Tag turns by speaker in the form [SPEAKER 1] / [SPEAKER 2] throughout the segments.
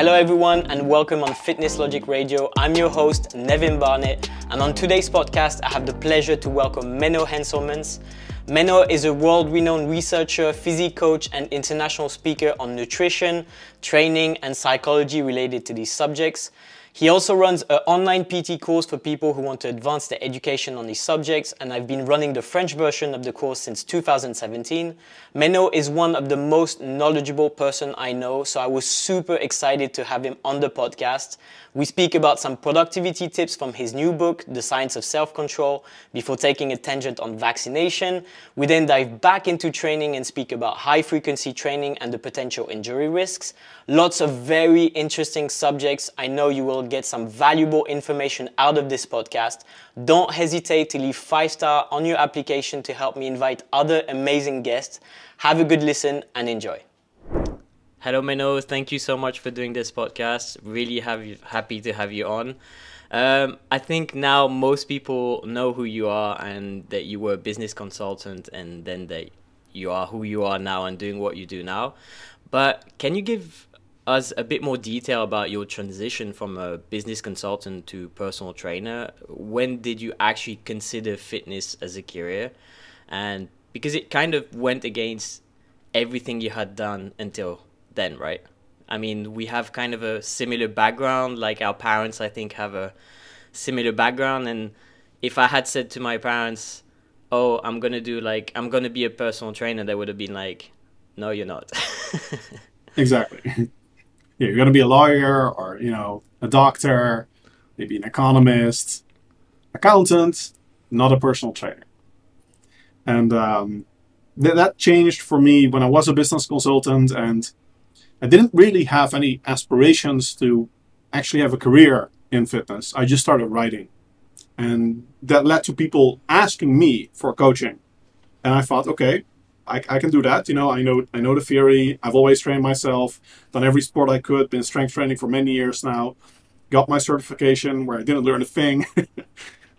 [SPEAKER 1] Hello everyone and welcome on FitnessLogik Radio. I'm your host Nevin Barnett, and on today's podcast I have the pleasure to welcome Menno Henselmans. Menno is a world-renowned researcher, physique coach and international speaker on nutrition, training and psychology related to these subjects. He also runs an online PT course for people who want to advance their education on these subjects, and I've been running the French version of the course since 2017. Menno is one of the most knowledgeable person I know, so I was super excited to have him on the podcast. We speak about some productivity tips from his new book, The Science of Self-Control, before taking a tangent on vaccination. We then dive back into training and speak about high-frequency training and the potential injury risks. Lots of very interesting subjects. I know you will get some valuable information out of this podcast. Don't hesitate to leave 5-star on your application to help me invite other amazing guests. Have a good listen and enjoy. Hello Menno, thank you so much for doing this podcast. Really happy to have you on. I think now most people know who you are and that you were a business consultant and then that you are who you are now and doing what you do now. But can you give us a bit more detail about your transition from a business consultant to personal trainer? When did you actually consider fitness as a career? And because it kind of went against everything you had done until then, right? I mean, we have kind of a similar background, like our parents, I think, have a similar background. And if I had said to my parents, oh, I'm going to be a personal trainer, they would have been like, no, you're not.
[SPEAKER 2] Exactly. Yeah, you're going to be a lawyer or, a doctor, maybe an economist, accountant, not a personal trainer. And that changed for me when I was a business consultant, and I didn't really have any aspirations to actually have a career in fitness. I just started writing. And that led to people asking me for coaching. And I thought, okay, I can do that. I know the theory. I've always trained myself, done every sport I could, been strength training for many years now, got my certification where I didn't learn a thing,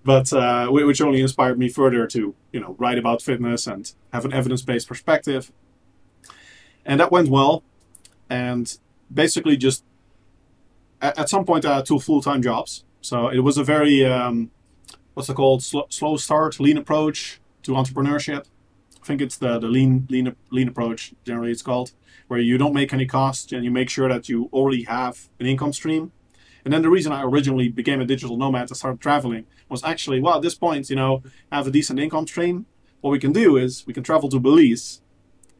[SPEAKER 2] but which only inspired me further to, write about fitness and have an evidence-based perspective. And that went well. And basically just at some point I had 2 full-time jobs. So it was a very, what's it called, slow start, lean approach to entrepreneurship. I think it's the lean approach, generally it's called, where you don't make any costs and you make sure that you already have an income stream. And then the reason I originally became a digital nomad and started traveling was actually, well, at this point, have a decent income stream. What we can do is we can travel to Belize,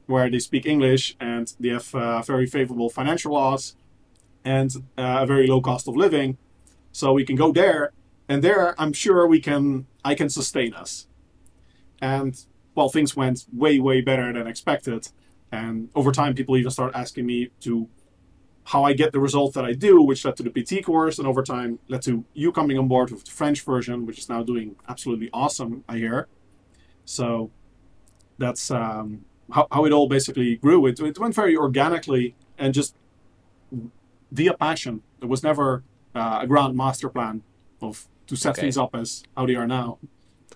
[SPEAKER 2] where they speak English and they have very favorable financial laws and a very low cost of living. So we can go there, and there I'm sure I can sustain us. And well, things went way, way better than expected. And over time, people even start asking me to how I get the result that I do, which led to the PT course, and over time led to you coming on board with the French version, which is now doing absolutely awesome, I hear. So that's how it all basically grew. It went very organically and just via passion. There was never a grand master plan to set things up as how they are now.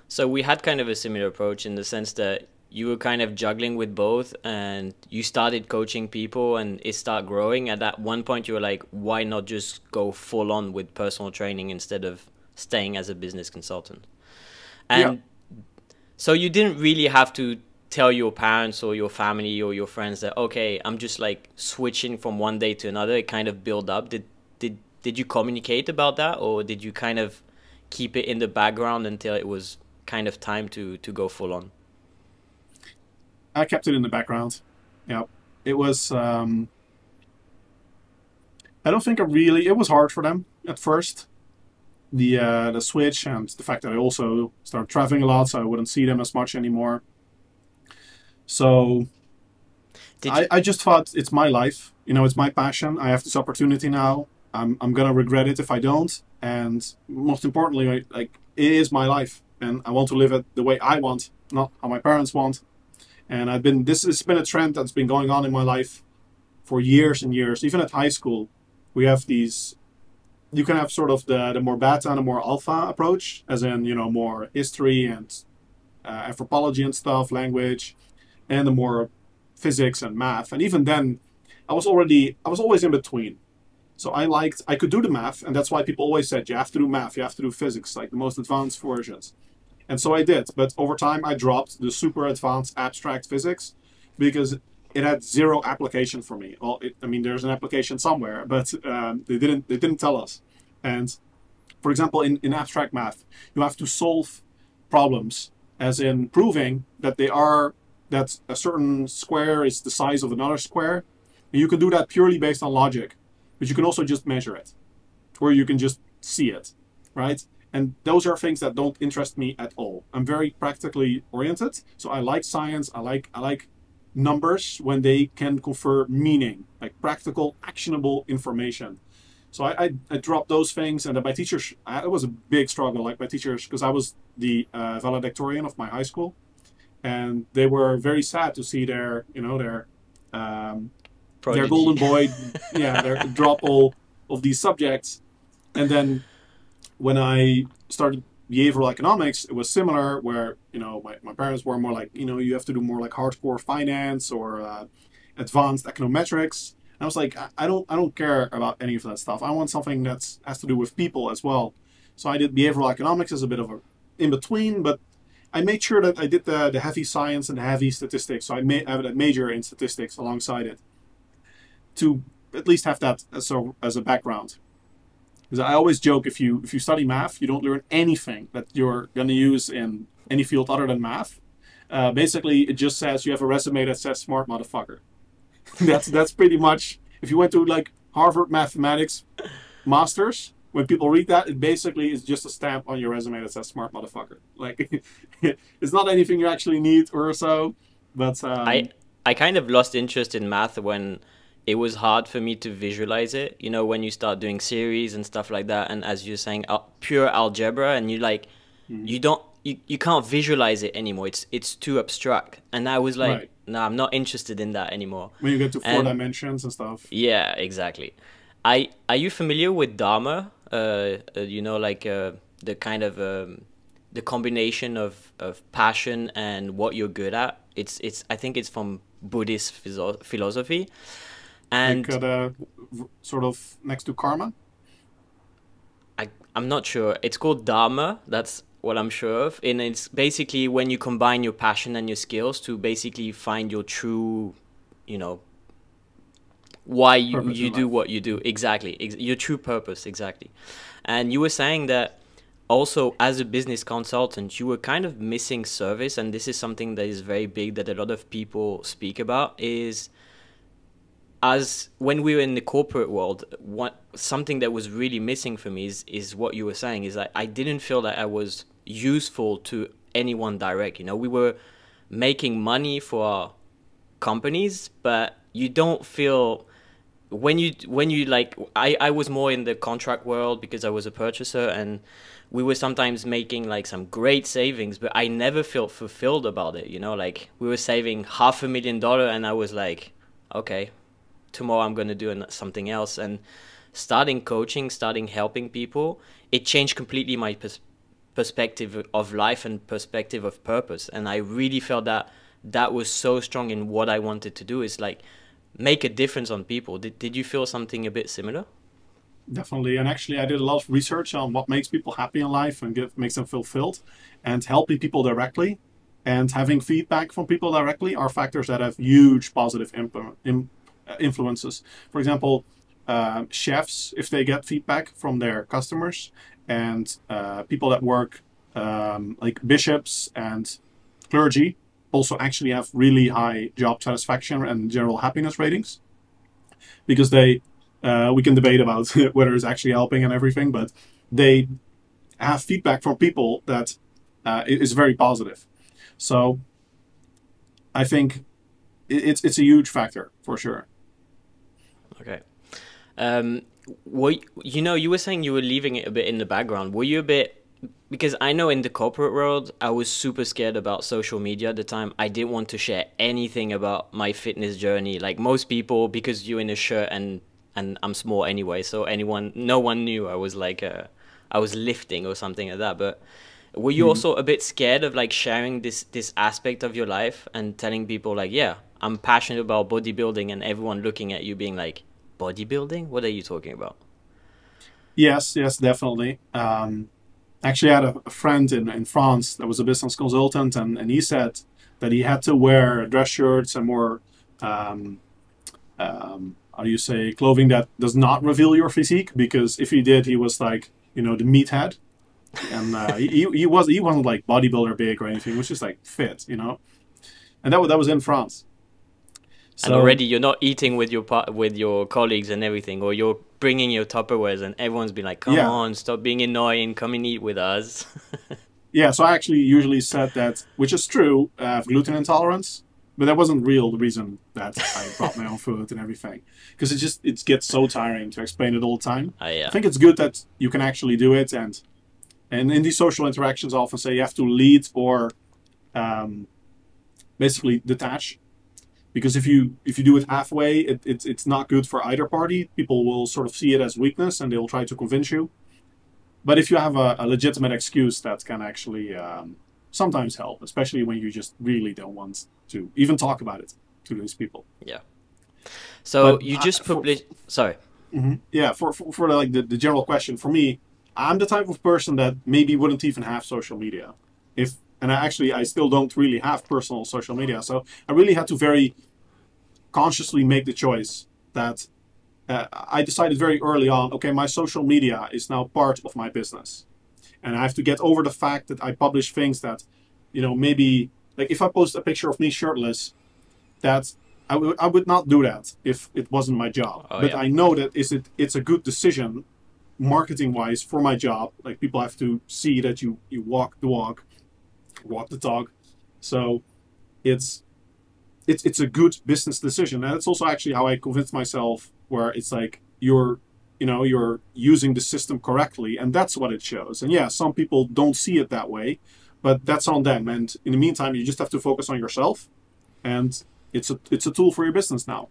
[SPEAKER 1] So we had kind of a similar approach in the sense that you were kind of juggling with both, and you started coaching people and it started growing. At that one point you were like, why not just go full on with personal training instead of staying as a business consultant? And so you didn't really have to tell your parents or your family or your friends that, okay, I'm just like switching from one day to another. It kind of built up. Did you communicate about that, or did you kind of keep it in the background until it was kind of time to go full on?
[SPEAKER 2] I kept it in the background. Yeah, it was, I don't think it was hard for them at first. The switch and the fact that I also started traveling a lot, so I wouldn't see them as much anymore. So I just thought, it's my life, it's my passion. I have this opportunity now. I'm gonna regret it if I don't. And most importantly, it is my life, and I want to live it the way I want, not how my parents want. And this has been a trend that's been going on in my life for years and years. Even at high school, we have these. You can have sort of the more beta and the more alpha approach, as in more history and anthropology and stuff, language, and the more physics and math. And even then, I was always in between. So I could do the math, and that's why people always said, you have to do math, you have to do physics, like the most advanced versions. And so I did, but over time I dropped the super advanced abstract physics because it had zero application for me. Well, I mean, there's an application somewhere, but they didn't tell us. And for example, in abstract math, you have to solve problems, as in proving that that a certain square is the size of another square. And you can do that purely based on logic, but you can also just measure it, or you can just see it, right? And those are things that don't interest me at all. I'm very practically oriented, so I like science. I like numbers when they can confer meaning, like practical, actionable information. So I dropped those things, and then my teachers, it was a big struggle, like my teachers, because I was the valedictorian of my high school, and they were very sad to see their golden boy, yeah, their drop all of these subjects. And then when I started behavioral economics, it was similar, where my parents were more like, you have to do more like hardcore finance or advanced econometrics. And I was like, I don't care about any of that stuff. I want something that has to do with people as well. So I did behavioral economics as a bit of a in between, but I made sure that I did the heavy science and the heavy statistics. So I have a major in statistics alongside it, to at least have that as a background. Because I always joke, if you study math, you don't learn anything that you're going to use in any field other than math. Basically, it just says you have a resume that says smart motherfucker. that's pretty much, if you went to like Harvard mathematics masters, when people read that, it basically is just a stamp on your resume that says smart motherfucker. Like, it's not anything you actually need or so. But
[SPEAKER 3] I kind of lost interest in math when it was hard for me to visualize it. When you start doing series and stuff like that, and as you're saying, pure algebra, and you like, you can't visualize it anymore. It's too abstract. And I was like, no, I'm not interested in that anymore.
[SPEAKER 2] When you get to four dimensions and stuff.
[SPEAKER 3] Yeah, exactly. Are you familiar with Dharma? The kind of the combination of passion and what you're good at. I think it's from Buddhist philosophy. And
[SPEAKER 2] like sort of next to karma?
[SPEAKER 3] I'm not sure. It's called Dharma. That's what I'm sure of. And it's basically when you combine your passion and your skills to basically find your true, why you do what you do. Exactly. Your true purpose. Exactly. And you were saying that also as a business consultant, you were kind of missing service. And this is something that is very big that a lot of people speak about, is as when we were in the corporate world, something that was really missing for me is what you were saying, is that I didn't feel that I was useful to anyone direct. We were making money for our companies, but you don't feel when you like, I was more in the contract world because I was a purchaser, and we were sometimes making like some great savings, but I never felt fulfilled about it. Like we were saving $500,000 and I was like, okay, tomorrow I'm going to do something else. And starting coaching, starting helping people, it changed completely my perspective of life and perspective of purpose. And I really felt that was so strong in what I wanted to do, is like make a difference on people. Did you feel something a bit similar?
[SPEAKER 2] Definitely. And actually I did a lot of research on what makes people happy in life and makes them fulfilled, and helping people directly and having feedback from people directly are factors that have huge positive influences. For example, chefs, if they get feedback from their customers, and people that work like bishops and clergy also actually have really high job satisfaction and general happiness ratings, because we can debate about whether it's actually helping and everything, but they have feedback from people that is very positive. So I think it's a huge factor for sure.
[SPEAKER 3] Okay. You were saying you were leaving it a bit in the background. Were you a bit, because I know in the corporate world, I was super scared about social media at the time. I didn't want to share anything about my fitness journey. Like most people, because you're in a shirt and I'm small anyway, so no one knew I was like, I was lifting or something like that. But were you also a bit scared of like sharing this aspect of your life and telling people like, yeah, I'm passionate about bodybuilding, and everyone looking at you being like, bodybuilding? What are you talking about?
[SPEAKER 2] Yes, definitely. Actually, I had a friend in France that was a business consultant, and he said that he had to wear dress shirts and more, how do you say, clothing that does not reveal your physique, because if he did, he was like, the meathead. And he wasn't like bodybuilder big or anything. He was just like fit, and that was in France.
[SPEAKER 3] So, and already you're not eating with your colleagues and everything, or you're bringing your Tupperwares, and everyone's been like, "Come on, stop being annoying, come and eat with us."
[SPEAKER 2] Yeah, so I actually usually said that, which is true, I have gluten intolerance, but that wasn't real the reason that I brought my own food and everything, because it gets so tiring to explain it all the time.
[SPEAKER 3] Yeah.
[SPEAKER 2] I think it's good that you can actually do it, and in these social interactions, I often say you have to lead or basically detach. Because if you do it halfway, it's not good for either party. People will sort of see it as weakness and they'll try to convince you. But if you have a legitimate excuse, that can actually sometimes help, especially when you just really don't want to even talk about it to these people.
[SPEAKER 3] Yeah. So but you just published. Sorry.
[SPEAKER 2] Mm-hmm. Yeah. For like the general question, for me, I'm the type of person that maybe wouldn't even have social media and I still don't really have personal social media. So I really had to very consciously make the choice that I decided very early on, okay, my social media is now part of my business. And I have to get over the fact that I publish things that, maybe, like if I post a picture of me shirtless, that I would not do that if it wasn't my job. But yeah. I know that it's a good decision, marketing-wise, for my job. Like people have to see that you walk the walk, walk the talk. So it's a good business decision, and it's also actually how I convinced myself, where it's like you're using the system correctly, and that's what it shows. And yeah, some people don't see it that way, but that's on them. And in the meantime, you just have to focus on yourself, and it's a tool for your business now.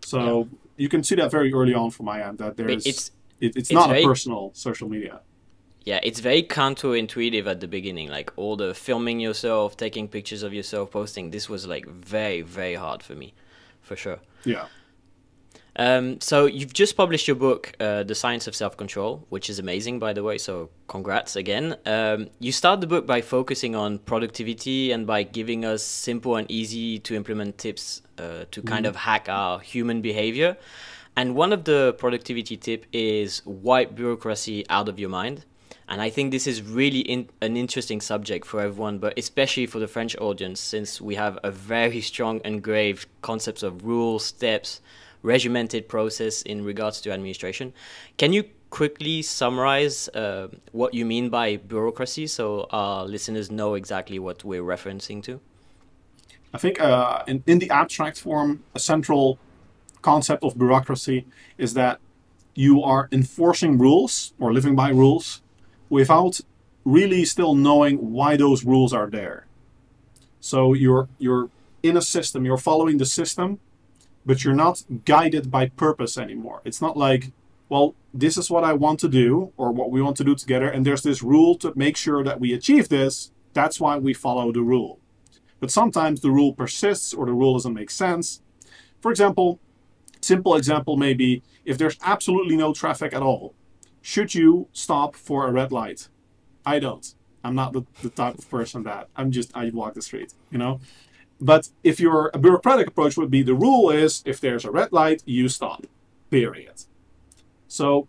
[SPEAKER 2] So yeah. You can see that very early on from my end that it's not a personal social media.
[SPEAKER 3] Yeah, it's very counterintuitive at the beginning, like all the filming yourself, taking pictures of yourself, posting. This was like very, very hard for me, for sure.
[SPEAKER 2] Yeah.
[SPEAKER 3] So you've just published your book, The Science of Self-Control, which is amazing, by the way, so congrats again. You start the book by focusing on productivity and by giving us simple and easy to implement tips to kind of hack our human behavior. And one of the productivity tip is wipe bureaucracy out of your mind. And I think this is really an interesting subject for everyone, but especially for the French audience, since we have a very strong engraved concepts of rules, steps, regimented process in regards to administration. Can you quickly summarize what you mean by bureaucracy so our listeners know exactly what we're referencing to?
[SPEAKER 2] I think in the abstract form, a central concept of bureaucracy is that you are enforcing rules or living by rules without really still knowing why those rules are there. So you're in a system, you're following the system, but you're not guided by purpose anymore. It's not like, well, this is what I want to do or what we want to do together, and there's this rule to make sure that we achieve this. That's why we follow the rule. But sometimes the rule persists or the rule doesn't make sense. For example, simple example maybe, if there's absolutely no traffic at all, should you stop for a red light? I don't. I'm not the type of person that I walk the street, But if a bureaucratic approach would be, the rule is if there's a red light, you stop, period. So,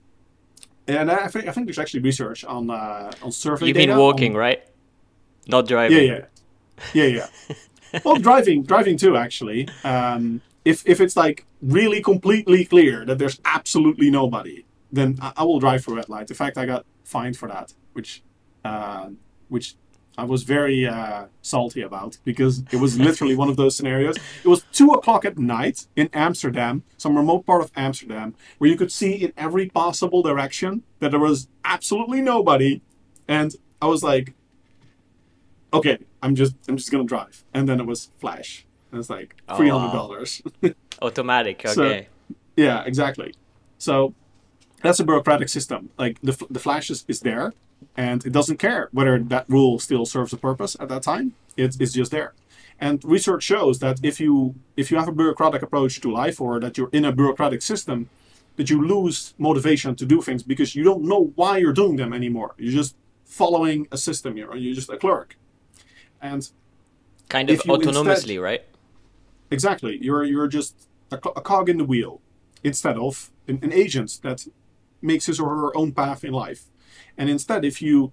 [SPEAKER 2] and I think there's actually research on survey data.
[SPEAKER 3] You mean walking, right? Not driving.
[SPEAKER 2] Yeah. Well, driving too, actually. If it's like really completely clear that there's absolutely nobody, then I will drive for red light. In fact, I got fined for that, which I was very salty about, because it was literally one of those scenarios. It was 2 o'clock at night in Amsterdam, some remote part of Amsterdam, where you could see in every possible direction that there was absolutely nobody, and I was like, okay, I'm just gonna drive, and then it was flash, and it's like $300.
[SPEAKER 3] Automatic, okay.
[SPEAKER 2] So, yeah, exactly. So that's a bureaucratic system. Like the flash is there, And it doesn't care whether that rule still serves a purpose at that time. It's just there. And research shows that if you have a bureaucratic approach to life, or that you're in a bureaucratic system, that you lose motivation to do things because you don't know why you're doing them anymore. You're just following a system. You're just a clerk. And
[SPEAKER 3] kind of autonomously, right?
[SPEAKER 2] Exactly. You're just a cog in the wheel instead of an agent that makes his or her own path in life. And instead, if you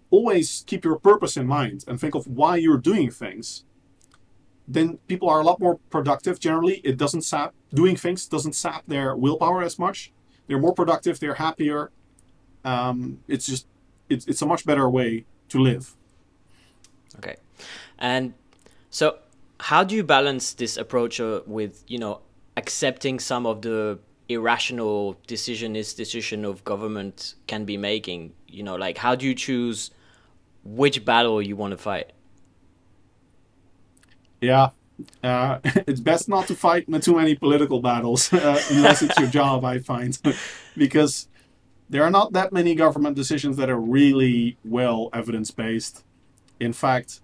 [SPEAKER 2] always keep your purpose in mind and think of why you're doing things, then people are a lot more productive. Generally, it doesn't sap, doing things doesn't sap their willpower as much. They're more productive, they're happier. It's a much better way to live.
[SPEAKER 3] Okay. And so how do you balance this approach with, accepting some of the irrational decision of government can be making? Like, how do you choose which battle you want to fight?
[SPEAKER 2] Yeah, it's best not to fight too many political battles unless it's your job, I find, because there are not that many government decisions that are really well evidence-based. In fact,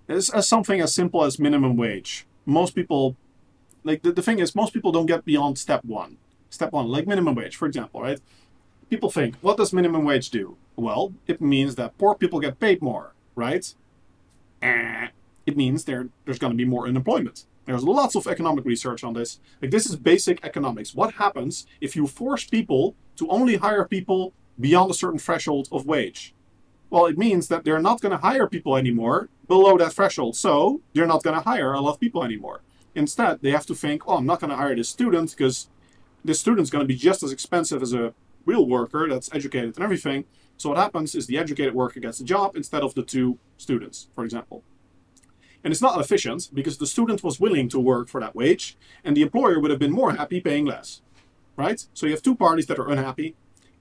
[SPEAKER 2] as something as simple as minimum wage, most people, like the thing is, most people don't get beyond step one. Step one, like minimum wage, for example, right? People think, what does minimum wage do? Well, it means that poor people get paid more, right? It means there's going to be more unemployment. There's lots of economic research on this. Like, this is basic economics. What happens if you force people to only hire people beyond a certain threshold of wage? Well, it means that they're not going to hire people anymore below that threshold. So they're not going to hire a lot of people anymore. Instead, they have to think, oh, I'm not going to hire this student because this student's going to be just as expensive as a real worker that's educated and everything. So what happens is the educated worker gets a job instead of the two students, for example. And it's not efficient because the student was willing to work for that wage and the employer would have been more happy paying less, right? So you have two parties that are unhappy,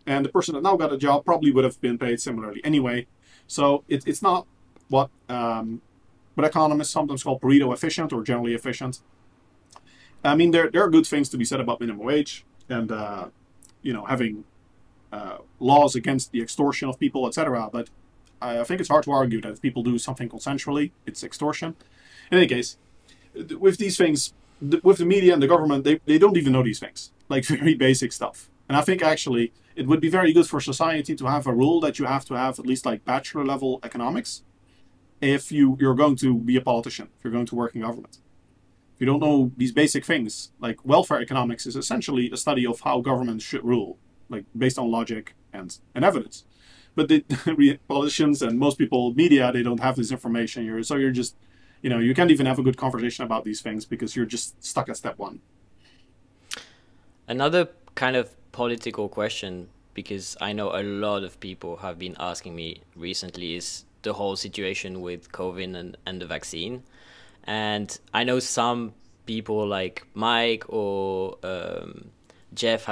[SPEAKER 2] and the person that now got a job probably would have been paid similarly anyway. So it's not what economists sometimes call Pareto efficient or generally efficient. I mean, there are good things to be said about minimum wage and having laws against the extortion of people, etc. But I think it's hard to argue that if people do something consensually, it's extortion. In any case, with these things, with the media and the government, they don't even know these things, like very basic stuff. And I think actually it would be very good for society to have a rule that you have to have at least like bachelor level economics if you're going to be a politician, if you're going to work in government. If you don't know these basic things, like welfare economics is essentially a study of how governments should rule, like based on logic and evidence. But the politicians and most people, media, they don't have this information. You're just, you can't even have a good conversation about these things because you're just stuck at step one.
[SPEAKER 3] Another kind of political question, because I know a lot of people have been asking me recently, is the whole situation with COVID and the vaccine. And I know some people like Mike or Jeff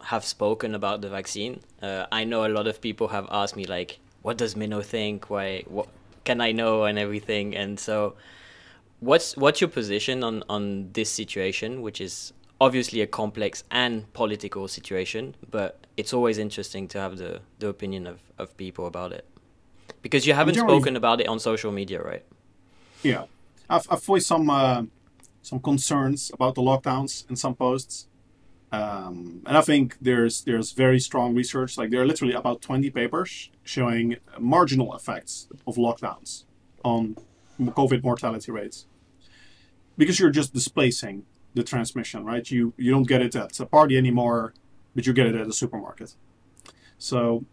[SPEAKER 3] have spoken about the vaccine. I know a lot of people have asked me like, what does Menno think? What can I know and everything? And so what's your position on this situation, which is obviously a complex and political situation, but it's always interesting to have the opinion of people about it. Because you haven't spoken about it on social media, right?
[SPEAKER 2] Yeah. I've voiced some concerns about the lockdowns in some posts. And I think there's very strong research. Like there are literally about 20 papers showing marginal effects of lockdowns on COVID mortality rates. Because you're just displacing the transmission, right? You don't get it at a party anymore, but you get it at a supermarket. So,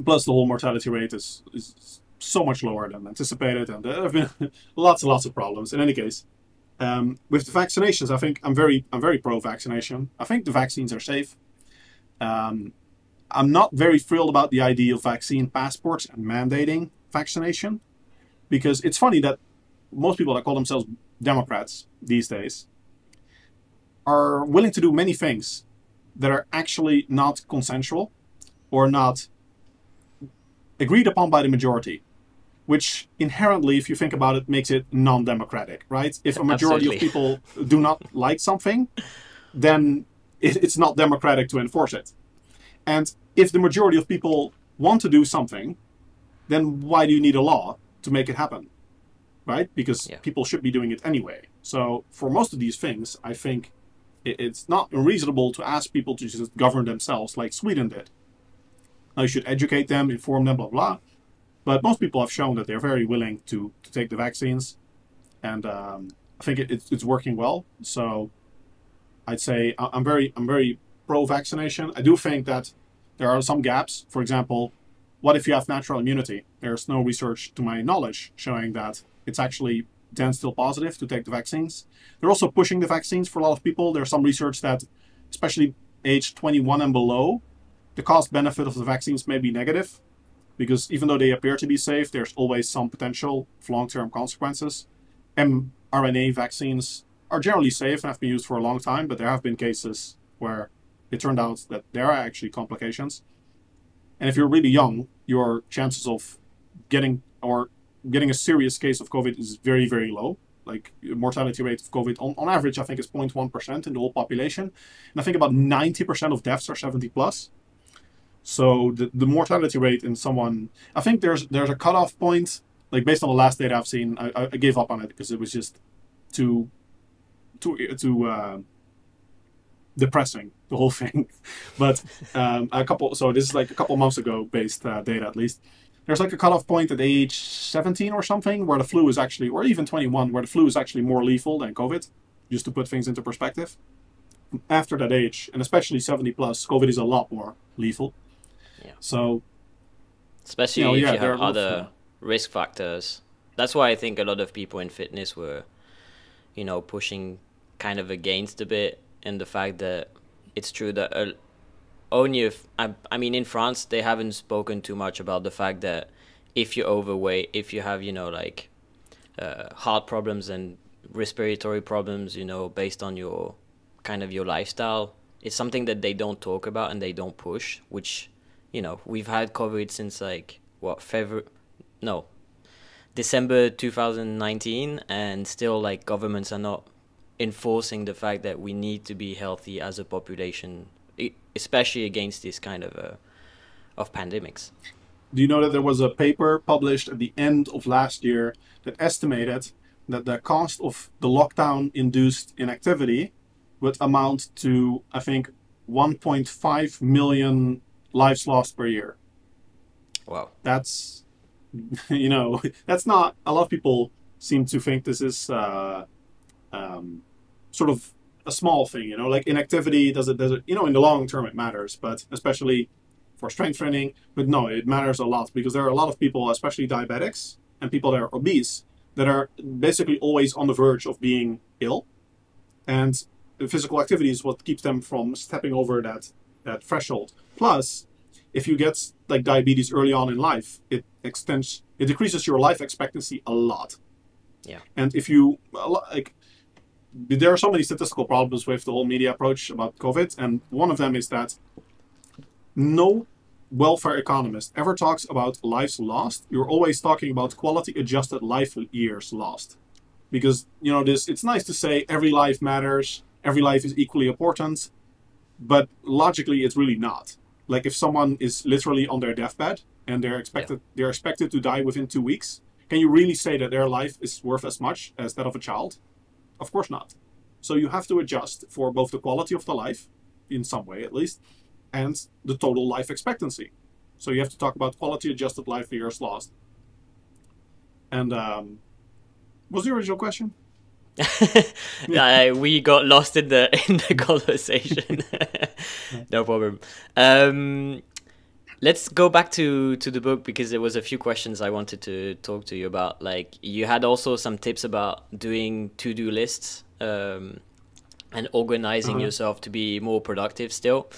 [SPEAKER 2] plus the whole mortality rate is so much lower than anticipated, and there have been lots and lots of problems. In any case, with the vaccinations, I think I'm very pro-vaccination. I think the vaccines are safe. I'm not very thrilled about the idea of vaccine passports and mandating vaccination, because it's funny that most people that call themselves Democrats these days are willing to do many things that are actually not consensual or not agreed upon by the majority, which inherently, if you think about it, makes it non-democratic, right? If a majority of people do not like something, then it's not democratic to enforce it. And if the majority of people want to do something, then why do you need a law to make it happen? Right? Because people should be doing it anyway. So for most of these things, I think it's not unreasonable to ask people to just govern themselves like Sweden did. Now you should educate them, inform them, blah, blah. But most people have shown that they're very willing to take the vaccines. And I think it's working well. So I'd say I'm very pro-vaccination. I do think that there are some gaps. For example, what if you have natural immunity? There's no research, to my knowledge, showing that it's actually then still positive to take the vaccines. They're also pushing the vaccines for a lot of people. There's some research that, especially age 21 and below, the cost benefit of the vaccines may be negative, because even though they appear to be safe, there's always some potential long-term consequences. mRNA vaccines are generally safe and have been used for a long time, but there have been cases where it turned out that there are actually complications. And if you're really young, your chances of getting a serious case of COVID is very, very low. Like, mortality rate of COVID on average, I think, is 0.1% in the whole population. And I think about 90% of deaths are 70 plus. So the mortality rate in someone, I think there's a cutoff point, like based on the last data I've seen. I gave up on it because it was just too depressing, the whole thing. But so this is like a couple months ago based data at least. There's like a cutoff point at age 17 or something where the flu is actually, or even 21, where the flu is actually more lethal than COVID, just to put things into perspective. After that age, and especially 70 plus, COVID is a lot more lethal.
[SPEAKER 3] Yeah.
[SPEAKER 2] So,
[SPEAKER 3] especially if you have other risk factors. That's why I think a lot of people in fitness were, pushing kind of against a bit, and the fact that it's true that only if, I mean, in France, they haven't spoken too much about the fact that if you're overweight, if you have, heart problems and respiratory problems, based on your your lifestyle, it's something that they don't talk about and they don't push, which, we've had COVID since December 2019, and still governments are not enforcing the fact that we need to be healthy as a population, especially against this kind of pandemics.
[SPEAKER 2] Do you know that there was a paper published at the end of last year that estimated that the cost of the lockdown-induced inactivity would amount to, I think, 1.5 million lives lost per year?
[SPEAKER 3] Wow.
[SPEAKER 2] That's, that's not, a lot of people seem to think this is sort of a small thing, like inactivity, does it, in the long term it matters, but especially for strength training, but no, it matters a lot because there are a lot of people, especially diabetics and people that are obese, that are basically always on the verge of being ill. And the physical activity is what keeps them from stepping over that threshold. Plus, if you get diabetes early on in life, it decreases your life expectancy a lot.
[SPEAKER 3] Yeah.
[SPEAKER 2] And if you, there are so many statistical problems with the whole media approach about COVID, and one of them is that no welfare economist ever talks about lives lost. You're always talking about quality adjusted life years lost. Because, it's nice to say every life matters, every life is equally important, but logically it's really not. Like if someone is literally on their deathbed and they're expected to die within 2 weeks, can you really say that their life is worth as much as that of a child? Of course not. So you have to adjust for both the quality of the life, in some way at least, and the total life expectancy. So you have to talk about quality adjusted life years lost. And what was the original question?
[SPEAKER 3] We got lost in the conversation. No problem. Let's go back to the book, because there was a few questions I wanted to talk to you about. You had also some tips about doing to-do lists and organizing yourself to be more productive still.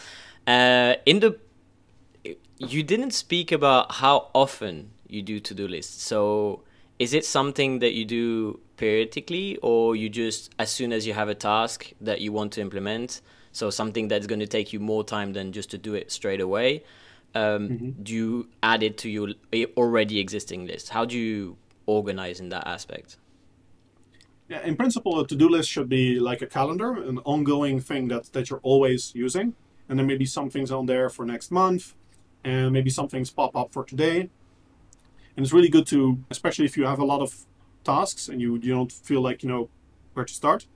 [SPEAKER 3] You didn't speak about how often you do to-do lists. So is it something that you do periodically, or you just, as soon as you have a task that you want to implement, so something that's going to take you more time than just to do it straight away, do you add it to your already existing list? How do you organize in that aspect?
[SPEAKER 2] Yeah, in principle, a to-do list should be like a calendar, an ongoing thing that you're always using. And there may be some things on there for next month. and maybe some things pop up for today. And it's really good to, especially if you have a lot of tasks and you don't feel like you know where to start,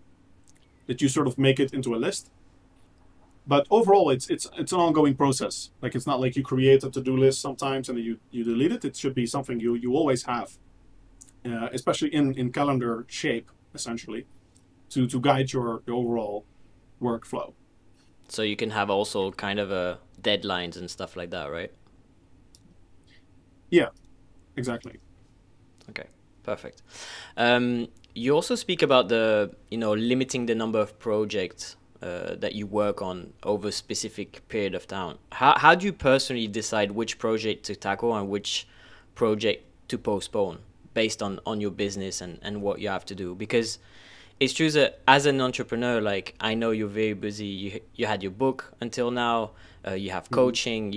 [SPEAKER 2] that you sort of make it into a list. But overall, it's an ongoing process. Like, it's not like you create a to-do list sometimes and you delete it. It should be something you always have, especially in calendar shape, essentially, to guide your overall workflow.
[SPEAKER 3] So you can have also kind of deadlines and stuff like that, right?
[SPEAKER 2] Yeah, exactly.
[SPEAKER 3] Okay, perfect. You also speak about limiting the number of projects that you work on over a specific period of time. How do you personally decide which project to tackle and which project to postpone based on your business and what you have to do? Because it's true that as an entrepreneur, like, I know you're very busy. You had your book until now. You have coaching.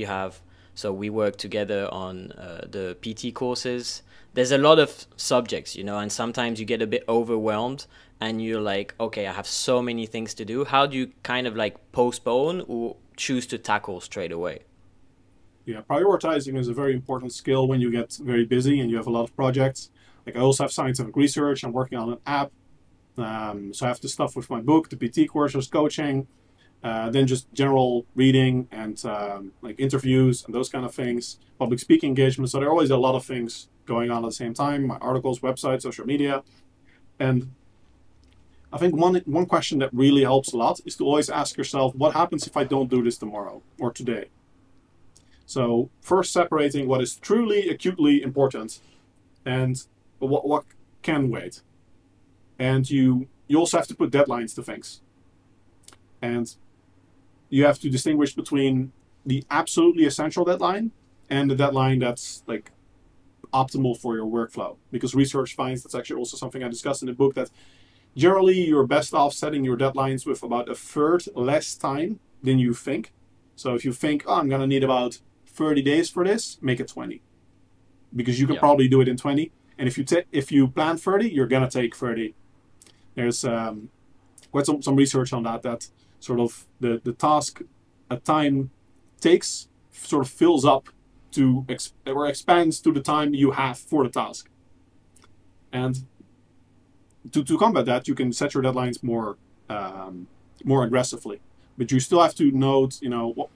[SPEAKER 3] So we work together on the PT courses. There's a lot of subjects, and sometimes you get a bit overwhelmed and you're like, okay, I have so many things to do. How do you kind of like postpone or choose to tackle straight away?
[SPEAKER 2] Yeah, prioritizing is a very important skill when you get very busy and you have a lot of projects. Like, I also have scientific research. I'm working on an app. So I have the stuff with my book, the PT courses, coaching, then just general reading and like interviews and those kind of things, public speaking engagements. So there are always a lot of things going on at the same time, my articles, website, social media. And I think one question that really helps a lot is to always ask yourself, what happens if I don't do this tomorrow or today? So first, separating what is truly acutely important and what can wait. And you also have to put deadlines to things. And you have to distinguish between the absolutely essential deadline and the deadline that's like optimal for your workflow. Because research finds, that's actually also something I discussed in the book, that generally you're best off setting your deadlines with about a third less time than you think. So if you think, oh, I'm going to need about 30 days for this, make it 20. Because you can probably do it in 20. And if you plan 30, you're going to take 30. There's quite some research on that sort of the task a time takes sort of fills up to or expands to the time you have for the task. And to combat that, you can set your deadlines more aggressively. But you still have to note,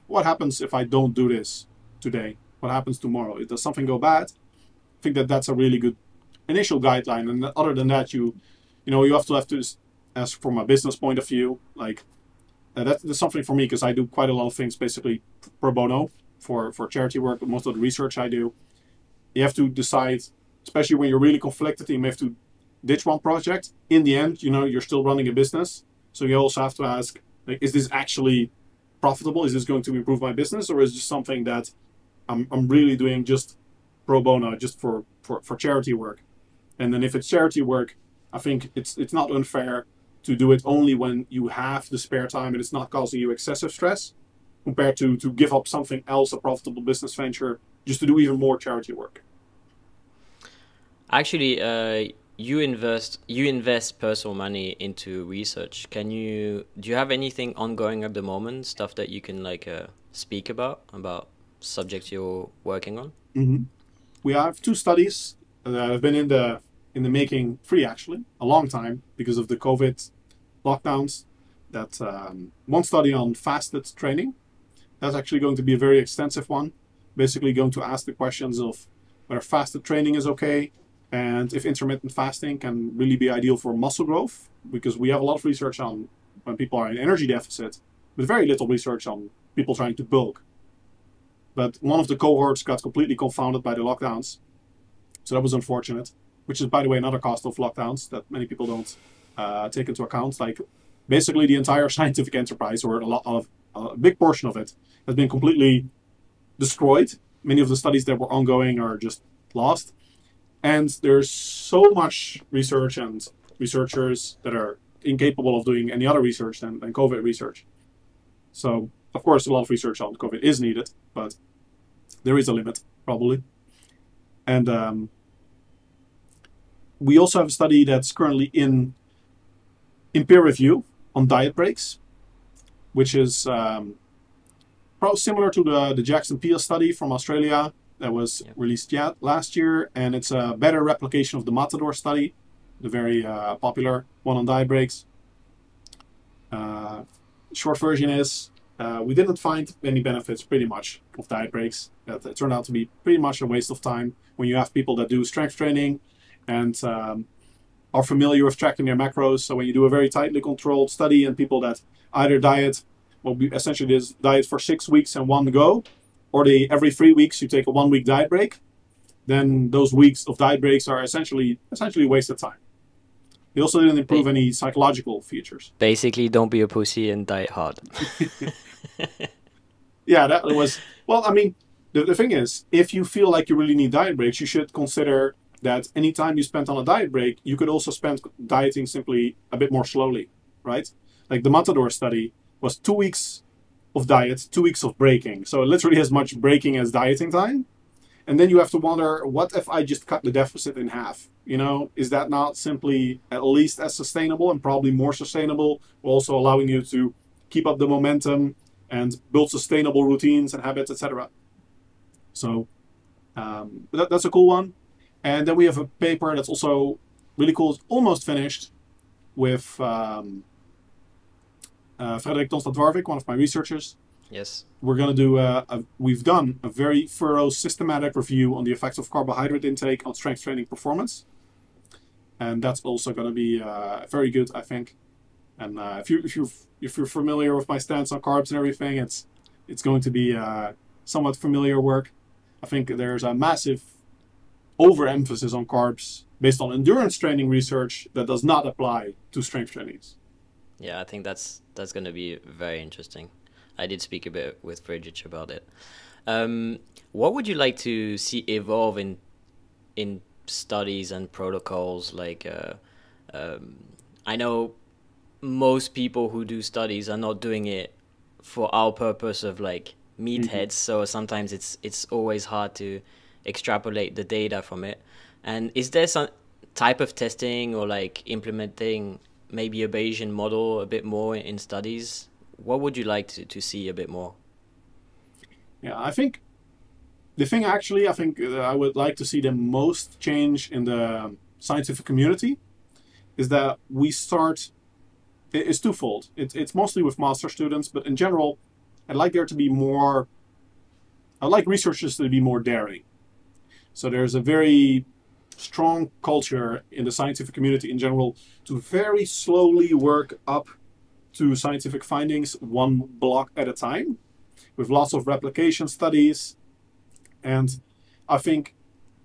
[SPEAKER 2] what happens if I don't do this today? What happens tomorrow? Does something go bad? I think that's a really good initial guideline. And other than that, you have to ask from a business point of view, like that's something for me, because I do quite a lot of things basically pro bono for charity work. Most of the research I do, you have to decide, especially when you're really conflicted, you may have to ditch one project. In the end, you're still running a business, so you also have to ask, like, is this actually profitable? Is this going to improve my business, or is this something that I'm really doing just pro bono, just for charity work? And then if it's charity work, I think it's not unfair to do it only when you have the spare time and it's not causing you excessive stress, compared to give up something else, a profitable business venture, just to do even more charity work.
[SPEAKER 3] Actually, you invest personal money into research. Do you have anything ongoing at the moment, stuff that you can speak about subjects you're working on?
[SPEAKER 2] Mm-hmm. We have 2 studies that have been in the making, 3 actually, a long time because of the COVID lockdowns. That one study on fasted training. That's actually going to be a very extensive one. Basically going to ask the questions of whether fasted training is okay, and if intermittent fasting can really be ideal for muscle growth, because we have a lot of research on when people are in energy deficit, but very little research on people trying to bulk. But one of the cohorts got completely confounded by the lockdowns, so that was unfortunate, which is, by the way, another cost of lockdowns that many people don't take into account. Like, basically the entire scientific enterprise, or a big portion of it, has been completely destroyed. Many of the studies that were ongoing are just lost. And there's so much research and researchers that are incapable of doing any other research than COVID research. So, of course, a lot of research on COVID is needed, but there is a limit, probably. And we also have a study that's currently in peer review on diet breaks, which is probably similar to the Jackson Peel study from Australia that was released last year, and it's a better replication of the Matador study, the very popular one on diet breaks. Short version is we didn't find any benefits pretty much of diet breaks. It turned out to be pretty much a waste of time when you have people that do strength training and are familiar with tracking their macros. So when you do a very tightly controlled study and people that either diet, essentially this diet for 6 weeks and one go, or every 3 weeks you take a 1 week diet break, then those weeks of diet breaks are essentially wasted time. They also didn't improve any psychological features.
[SPEAKER 3] Basically, don't be a pussy and diet hard.
[SPEAKER 2] Yeah, that was... Well, I mean, the thing is, if you feel like you really need diet breaks, you should consider that any time you spent on a diet break, you could also spend dieting simply a bit more slowly, right? Like the Matador study was 2 weeks of diet, 2 weeks of breaking. So it literally as much breaking as dieting time. And then you have to wonder, what if I just cut the deficit in half? You know, is that not simply at least as sustainable and probably more sustainable, also allowing you to keep up the momentum and build sustainable routines and habits, etc. So that's a cool one. And then we have a paper that's also really cool. It's almost finished with Frederik Tonstad-Warwick, one of my researchers.
[SPEAKER 3] Yes.
[SPEAKER 2] We're going to do we've done a very thorough, systematic review on the effects of carbohydrate intake on strength training performance. And that's also going to be very good, I think. And if you're familiar with my stance on carbs and everything, it's going to be somewhat familiar work. I think there's a massive overemphasis on carbs based on endurance training research that does not apply to strength trainings.
[SPEAKER 3] Yeah, I think that's going to be very interesting. I did speak a bit with Friedrich about it. What would you like to see evolve in studies and protocols? Like, I know most people who do studies are not doing it for our purpose of like meatheads. So sometimes it's always hard to extrapolate the data from it. And is there some type of testing or like implementing maybe a Bayesian model a bit more in studies? What would you like to see a bit more?
[SPEAKER 2] Yeah, I think the thing actually, I think I would like to see the most change in the scientific community is that we start, it's twofold. It's mostly with master students, but in general, I'd like researchers to be more daring. So there's a very strong culture in the scientific community in general to very slowly work up to scientific findings one block at a time with lots of replication studies. And I think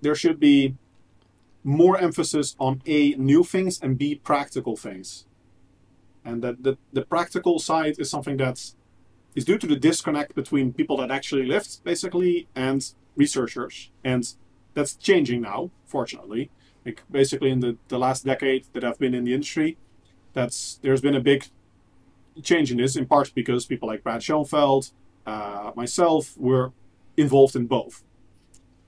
[SPEAKER 2] there should be more emphasis on A, new things, and B, practical things. And that the practical side is something that is due to the disconnect between people that actually lift, basically, and researchers. And that's changing now, fortunately. Like basically in the last decade that I've been in the industry, there's been a big change in this, in part because people like Brad Schoenfeld, myself, were involved in both.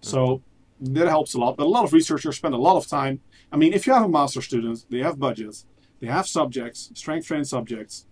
[SPEAKER 2] So that helps a lot. But a lot of researchers spend a lot of time. I mean, if you have a master student, they have budgets, they have subjects, strength trained subjects.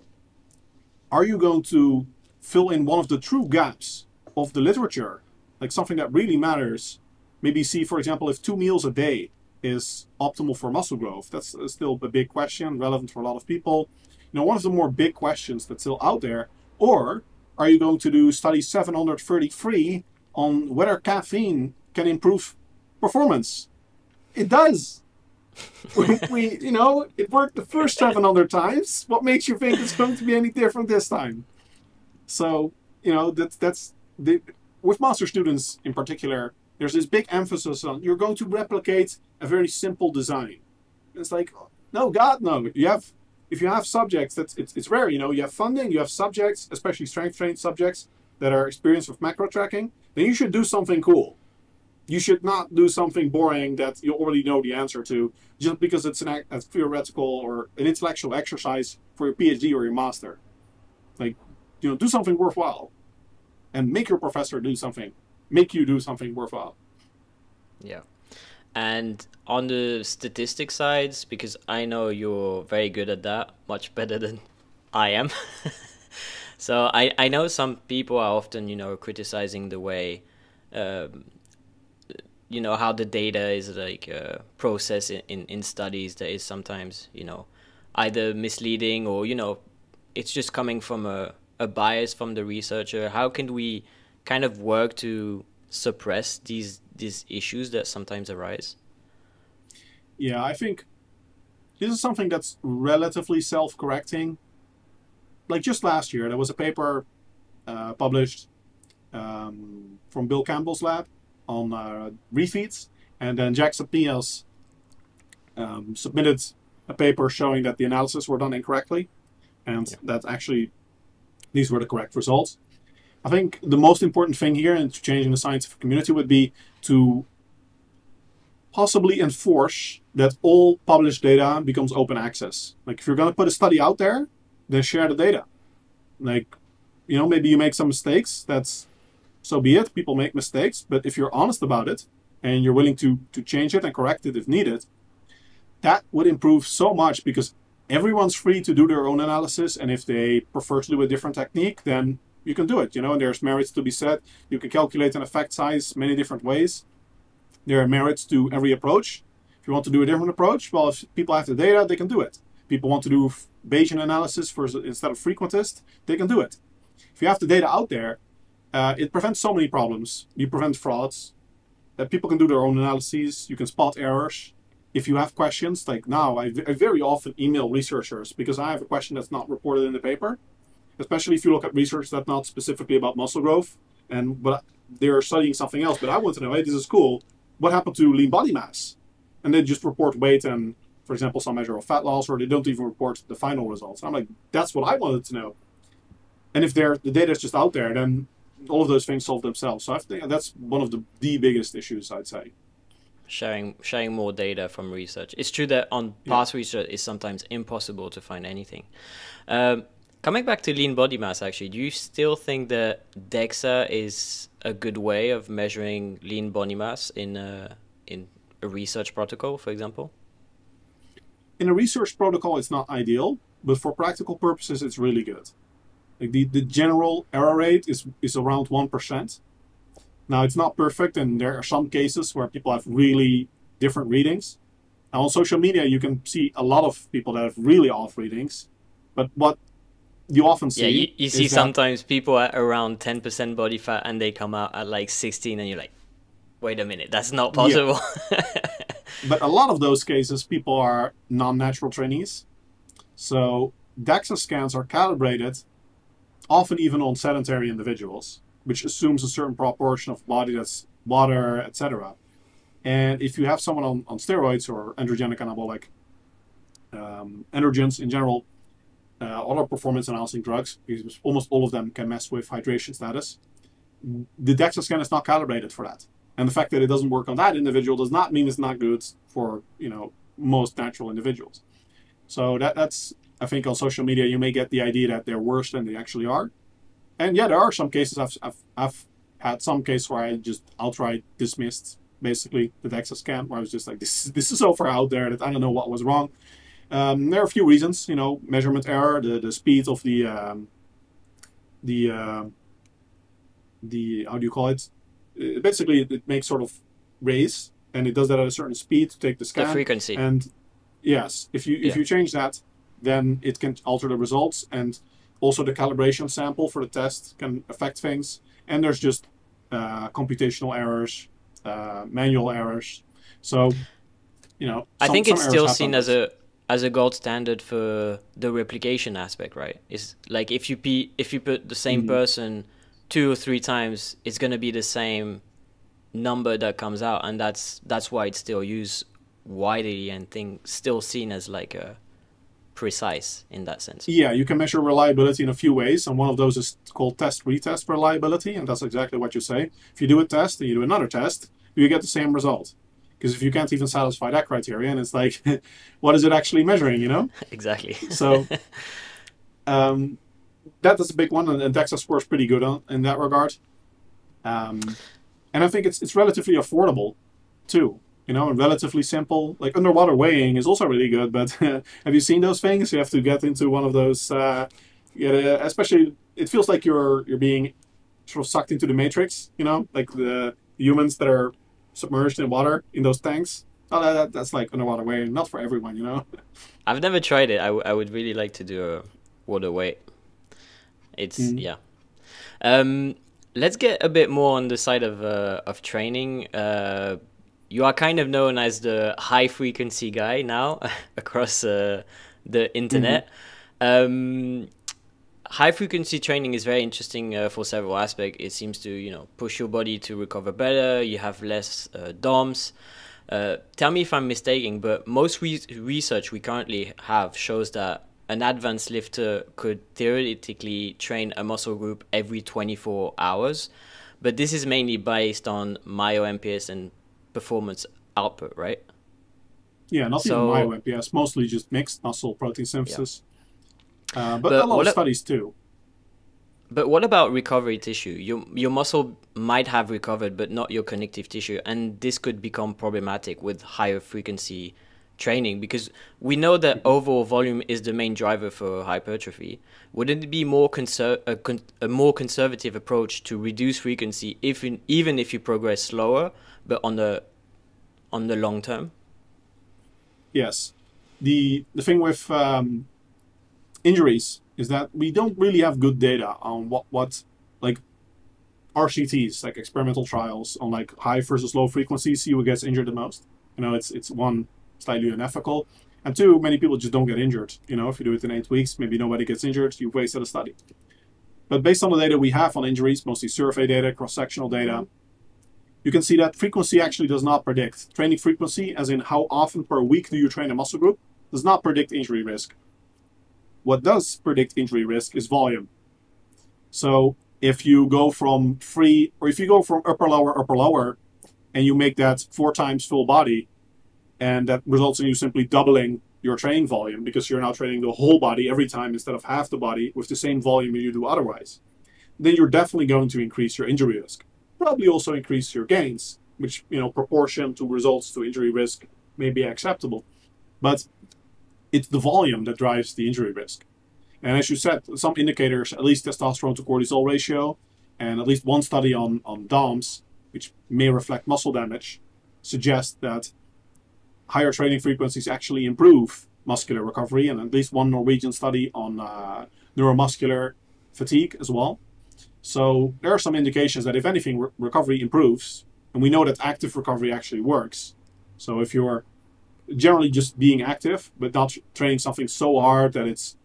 [SPEAKER 2] Are you going to fill in one of the true gaps of the literature, like something that really matters? Maybe see, for example, if 2 meals a day is optimal for muscle growth. That's still a big question, relevant for a lot of people. You know, one of the more big questions that's still out there. Or are you going to do study 733 on whether caffeine can improve performance? It does. It worked the first 700 times. What makes you think it's going to be any different this time? So, with master students in particular, there's this big emphasis on you're going to replicate a very simple design. It's like, no, God, no. If you have subjects, it's rare. You have funding, you have subjects, especially strength-trained subjects that are experienced with macro tracking. Then you should do something cool. You should not do something boring that you already know the answer to, just because it's a theoretical or an intellectual exercise for your PhD or your master. Like, do something worthwhile, and make your professor make you do something worthwhile.
[SPEAKER 3] Yeah. And on the statistics sides, because I know you're very good at that, much better than I am. So I know some people are often, you know, criticizing the way, you know, how the data is like processed in studies that is sometimes, you know, either misleading or, you know, it's just coming from a bias from the researcher. How can we kind of work to suppress these issues that sometimes arise?
[SPEAKER 2] Yeah, I think this is something that's relatively self-correcting. Like just last year, there was a paper published from Bill Campbell's lab on refeeds, and then Jack Sapnias submitted a paper showing that the analysis were done incorrectly, and that actually these were the correct results. I think the most important thing here in changing the scientific community would be to possibly enforce that all published data becomes open access. Like if you're going to put a study out there, then share the data. Like, you know, maybe you make some mistakes, that's so be it, people make mistakes, but if you're honest about it and you're willing to change it and correct it if needed, that would improve so much, because everyone's free to do their own analysis, and if they prefer to do a different technique, then you can do it, you know, and there's merits to be said. You can calculate an effect size many different ways. There are merits to every approach. If you want to do a different approach, well, if people have the data, they can do it. People want to do Bayesian analysis instead of frequentist, they can do it. If you have the data out there, it prevents so many problems. You prevent frauds. People can do their own analyses. You can spot errors. If you have questions, like now, I very often email researchers because I have a question that's not reported in the paper, especially if you look at research that's not specifically about muscle growth, but they're studying something else. But I want to know, hey, this is cool. What happened to lean body mass? And they just report weight and, for example, some measure of fat loss, or they don't even report the final results. And I'm like, that's what I wanted to know. And if the data is just out there, then all of those things solve themselves. So I think that's one of the biggest issues, I'd say.
[SPEAKER 3] Sharing more data from research. It's true that on past research, it's sometimes impossible to find anything. Coming back to lean body mass, actually, do you still think that DEXA is a good way of measuring lean body mass in a research protocol, for example?
[SPEAKER 2] In a research protocol, it's not ideal, but for practical purposes, it's really good. Like the general error rate is around 1%. Now, it's not perfect, and there are some cases where people have really different readings. Now, on social media, you can see a lot of people that have really off readings, but what you often see...
[SPEAKER 3] Yeah, you see sometimes people at around 10% body fat, and they come out at like 16, and you're like, wait a minute, that's not possible.
[SPEAKER 2] Yeah. But a lot of those cases, people are non-natural trainees. So DEXA scans are calibrated, often even on sedentary individuals, which assumes a certain proportion of body that's water, etc. And if you have someone on steroids or androgenic anabolic androgens in general, other performance-enhancing drugs, because almost all of them can mess with hydration status, the DEXA scan is not calibrated for that. And the fact that it doesn't work on that individual does not mean it's not good for, you know, most natural individuals. So that's, I think on social media, you may get the idea that they're worse than they actually are. And yeah, there are some cases, I've had some cases where I just outright dismissed basically the DEXA scan, where I was just like, this is so far out there that I don't know what was wrong. There are a few reasons, you know, measurement error, the speed of the how do you call it? Basically, it makes sort of raise, and it does that at a certain speed to take the scan.
[SPEAKER 3] The frequency.
[SPEAKER 2] And yes, if you change that, then it can alter the results, and also the calibration sample for the test can affect things. And there's just computational errors, manual errors. So, you know,
[SPEAKER 3] I think it's still seen as a gold standard for the replication aspect, right? It's like if you put the same person 2 or 3 times, it's going to be the same number that comes out, and that's why it's still used widely and still seen as like a precise in that sense.
[SPEAKER 2] Yeah, you can measure reliability in a few ways, and one of those is called test-retest reliability, and that's exactly what you say. If you do a test and you do another test, you get the same result. Because if you can't even satisfy that criterion, it's like, what is it actually measuring, you know?
[SPEAKER 3] Exactly.
[SPEAKER 2] So that is a big one, and DEXA scores pretty good in that regard. And I think it's relatively affordable too, you know, and relatively simple. Like underwater weighing is also really good, but have you seen those things? You have to get into one of those, especially it feels like you're being sort of sucked into the matrix, you know, like the humans that are submerged in water in those tanks. Oh, that's like underwater weight, not for everyone, you know.
[SPEAKER 3] I've never tried it. I would really like to do a water weight. It's yeah. Let's get a bit more on the side of training. You are kind of known as the high frequency guy now across the internet. High frequency training is very interesting for several aspects. It seems to, you know, push your body to recover better. You have less DOMs. Tell me if I'm mistaken, but most research we currently have shows that an advanced lifter could theoretically train a muscle group every 24 hours. But this is mainly based on myo-MPS and performance output, right?
[SPEAKER 2] Yeah, not even myo-MPS, mostly just mixed muscle protein synthesis. But a lot of studies too.
[SPEAKER 3] But what about recovery tissue? Your muscle might have recovered, but not your connective tissue. And this could become problematic with higher frequency training, because we know that overall volume is the main driver for hypertrophy. Wouldn't it be more a more conservative approach to reduce frequency even if you progress slower, but on the long term?
[SPEAKER 2] Yes. The thing with injuries is that we don't really have good data on what like RCTs, like experimental trials on like high versus low frequency, see who gets injured the most. You know, it's one, slightly unethical, and two, many people just don't get injured. You know, if you do it in 8 weeks, maybe nobody gets injured, you've wasted a study. But based on the data we have on injuries, mostly survey data, cross-sectional data, you can see that frequency actually does not predict. Training frequency, as in how often per week do you train a muscle group, does not predict injury risk. What does predict injury risk is volume. So if you go from upper lower, and you make that 4 times full body, and that results in you simply doubling your training volume because you're now training the whole body every time instead of half the body with the same volume you do otherwise, then you're definitely going to increase your injury risk. Probably also increase your gains, which, you know, proportion to results to injury risk may be acceptable. But it's the volume that drives the injury risk. And as you said, some indicators, at least testosterone to cortisol ratio, and at least one study on DOMs, which may reflect muscle damage, suggest that higher training frequencies actually improve muscular recovery, and at least one Norwegian study on neuromuscular fatigue as well. So there are some indications that if anything, recovery improves, and we know that active recovery actually works. So if you're generally just being active, but not training something so hard that it's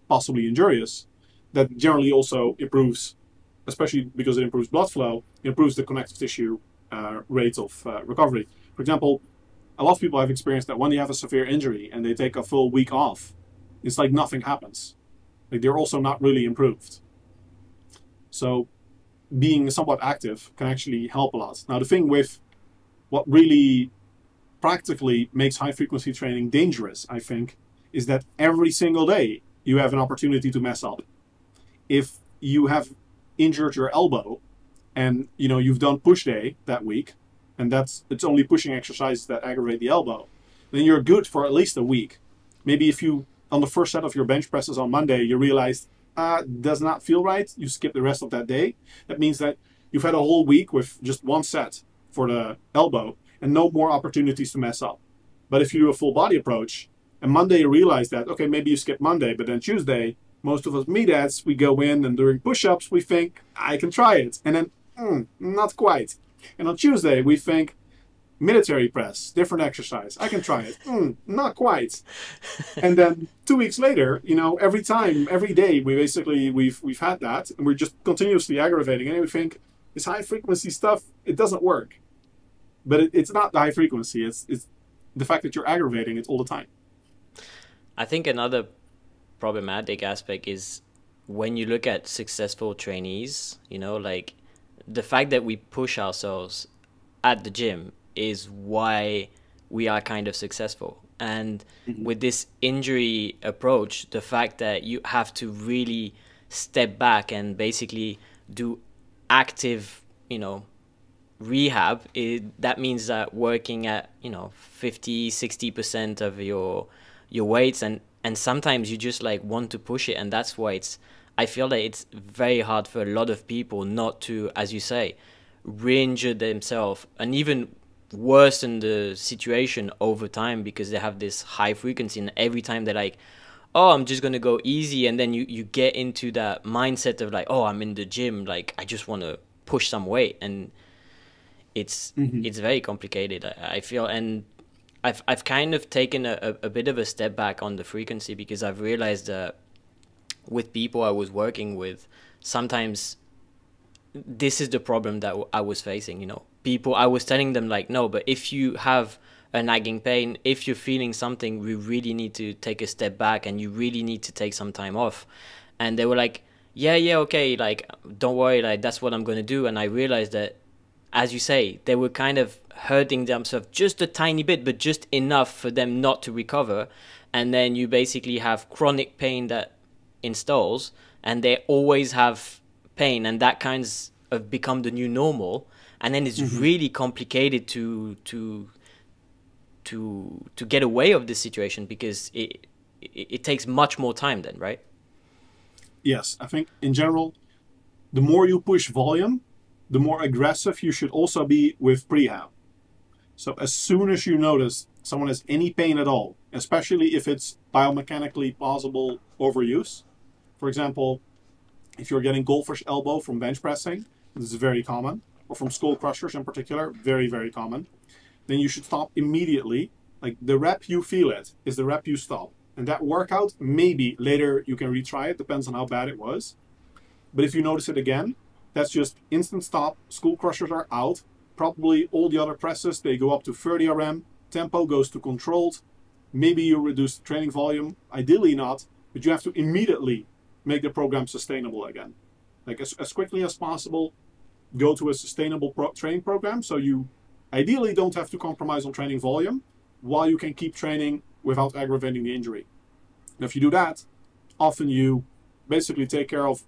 [SPEAKER 2] possibly injurious, that generally also improves, especially because it improves blood flow, improves the connective tissue rate of recovery. For example, a lot of people have experienced that when they have a severe injury and they take a full week off, it's like nothing happens. Like they're also not really improved. So being somewhat active can actually help a lot. Now the thing with what really practically makes high frequency training dangerous, I think, is that every single day you have an opportunity to mess up. If you have injured your elbow and you've done push day that week, and it's only pushing exercises that aggravate the elbow, then you're good for at least a week. Maybe if you, on the first set of your bench presses on Monday, you realized, does not feel right, you skip the rest of that day. That means that you've had a whole week with just one set for the elbow and no more opportunities to mess up. But if you do a full body approach, and Monday you realize that, okay, maybe you skip Monday, but then Tuesday, most of us meatheads, we go in and during push-ups, we think, I can try it. And then, not quite. And on Tuesday, we think, military press, different exercise. I can try it. Not quite. And then 2 weeks later, every day, we've had that, and we're just continuously aggravating. And we think, this high frequency stuff, it doesn't work. But it's not the high frequency. It's the fact that you're aggravating it all the time.
[SPEAKER 3] I think another problematic aspect is when you look at successful trainees, like the fact that we push ourselves at the gym is why we are kind of successful. And with this injury approach, the fact that you have to really step back and basically do active, rehab, that means that working at, 50-60% of your weights, and sometimes you just like want to push it, and that's why it's I feel that it's very hard for a lot of people not to, as you say, re-injure themselves and even worsen the situation over time because they have this high frequency, and every time they're like, oh, I'm just gonna go easy, and then you get into that mindset of like, oh, I'm in the gym, like I just want to push some weight, and it's very complicated, I feel. And I've kind of taken a bit of a step back on the frequency because I've realized that with people I was working with, sometimes this is the problem that I was facing, you know. People, I was telling them like, no, but if you have a nagging pain, if you're feeling something, we really need to take a step back and you really need to take some time off. And they were like, yeah, okay, like, don't worry, like, that's what I'm going to do. And I realized that, as you say, they were kind of hurting themselves just a tiny bit, but just enough for them not to recover. And then you basically have chronic pain that installs, and they always have pain, and that kinds of become the new normal. And then it's really complicated to get away of this situation because it takes much more time then, right?
[SPEAKER 2] Yes, I think in general, the more you push volume, the more aggressive you should also be with prehab. So as soon as you notice someone has any pain at all, especially if it's biomechanically possible overuse, for example, if you're getting golfer's elbow from bench pressing, this is very common, or from skull crushers in particular, very, very common, then you should stop immediately. Like the rep you feel it is the rep you stop. And that workout, maybe later you can retry it, depends on how bad it was. But if you notice it again, that's just instant stop, skull crushers are out, probably all the other presses, they go up to 30 RM, tempo goes to controlled, maybe you reduce the training volume, ideally not, but you have to immediately make the program sustainable again. Like as quickly as possible, go to a sustainable training program so you ideally don't have to compromise on training volume while you can keep training without aggravating the injury. And if you do that, often you basically take care of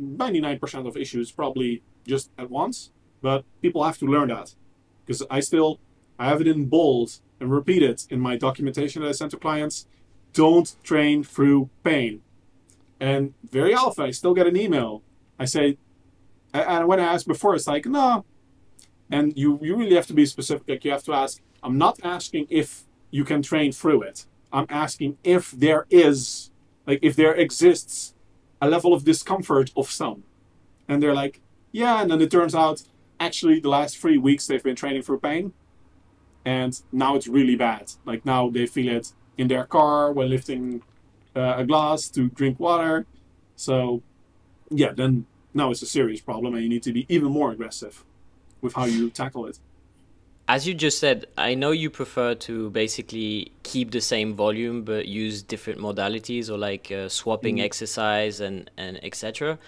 [SPEAKER 2] 99% of issues probably just at once, but people have to learn that because I have it in bold and repeat it in my documentation that I send to clients. Don't train through pain. And very often I still get an email. I say, and when I asked before, it's like, no. And you really have to be specific. Like you have to ask, I'm not asking if you can train through it. I'm asking if there exists a level of discomfort of some. And they're like, yeah. And then it turns out, actually, the last 3 weeks they've been training through pain. And now it's really bad. Like now they feel it in their car when lifting a glass to drink water. So yeah, then now it's a serious problem and you need to be even more aggressive with how you tackle it.
[SPEAKER 3] As you just said, I know you prefer to basically keep the same volume but use different modalities or like swapping exercise and etc.